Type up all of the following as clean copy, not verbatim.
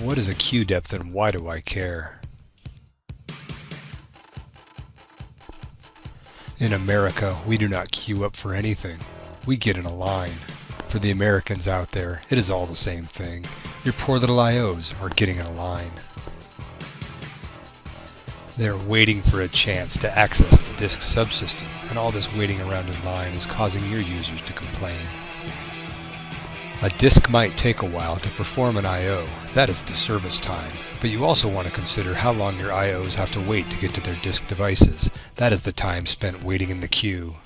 What is a queue depth and why do I care? In America, we do not queue up for anything. We get in a line. For the Americans out there, it is all the same thing. Your poor little IOs are getting in a line. They're waiting for a chance to access the disk subsystem, and all this waiting around in line is causing your users to complain. A disk might take a while to perform an I/O, that is the service time, but you also want to consider how long your IOs have to wait to get to their disk devices, that is the time spent waiting in the queue.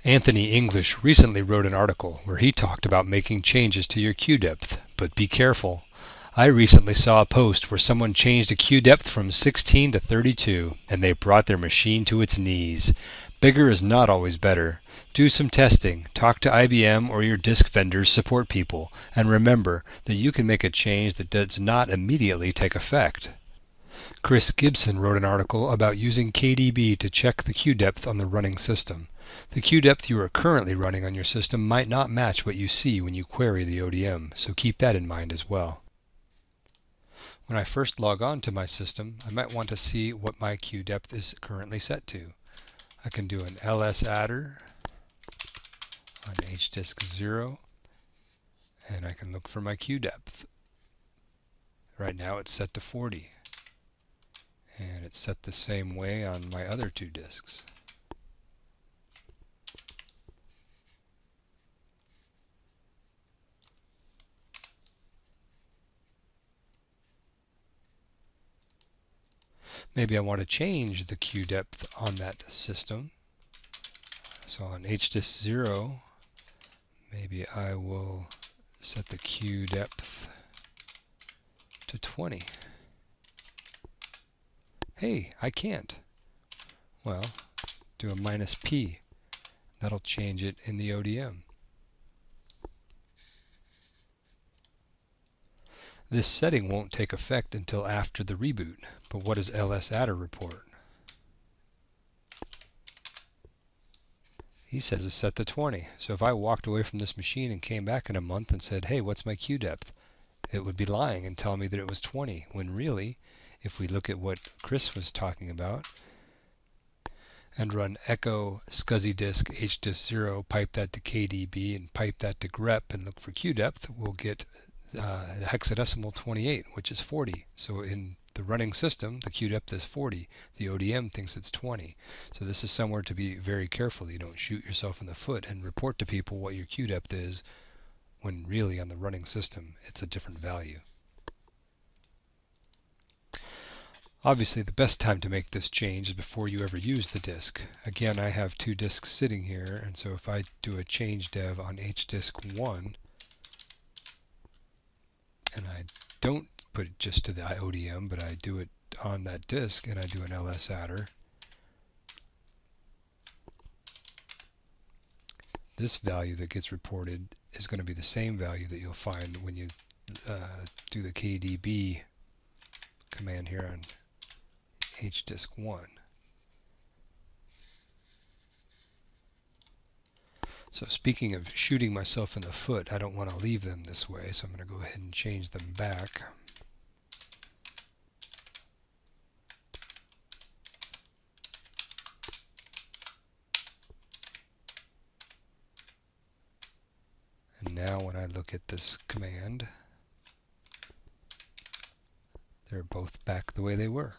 Anthony English recently wrote an article where he talked about making changes to your queue depth, but be careful. I recently saw a post where someone changed a queue depth from 16 to 32, and they brought their machine to its knees. Bigger is not always better. Do some testing, talk to IBM or your disk vendor's support people, and remember that you can make a change that does not immediately take effect. Chris Gibson wrote an article about using KDB to check the queue depth on the running system. The queue depth you are currently running on your system might not match what you see when you query the ODM, so keep that in mind as well. When I first log on to my system, I might want to see what my queue depth is currently set to. I can do an ls adder on hdisk 0, and I can look for my queue depth. Right now it's set to 40, and it's set the same way on my other two disks. Maybe I want to change the queue depth on that system. So on hdisk 0, maybe I will set the queue depth to 20. Hey, I can't. Well, do a -p. That'll change it in the ODM. This setting won't take effect until after the reboot, but what does lsadder report? He says it's set to 20, so if I walked away from this machine and came back in a month and said, hey, what's my queue depth? It would be lying and tell me that it was 20, when really, if we look at what Chris was talking about, and run echo scuzzy disk hdisk 0, pipe that to KDB, and pipe that to grep, and look for queue depth, we'll get hexadecimal 28, which is 40. So in the running system, the queue depth is 40. The ODM thinks it's 20. So this is somewhere to be very careful. You don't shoot yourself in the foot and report to people what your queue depth is, when really on the running system it's a different value. Obviously, the best time to make this change is before you ever use the disk. Again, I have two disks sitting here, and so if I do a change dev on hdisk 1, and I don't put it just to the ODM, but I do it on that disk, and I do an lsadder, this value that gets reported is going to be the same value that you'll find when you do the KDB command here on hdisk 1. So speaking of shooting myself in the foot, I don't want to leave them this way, so I'm going to go ahead and change them back. And now when I look at this command, they're both back the way they were.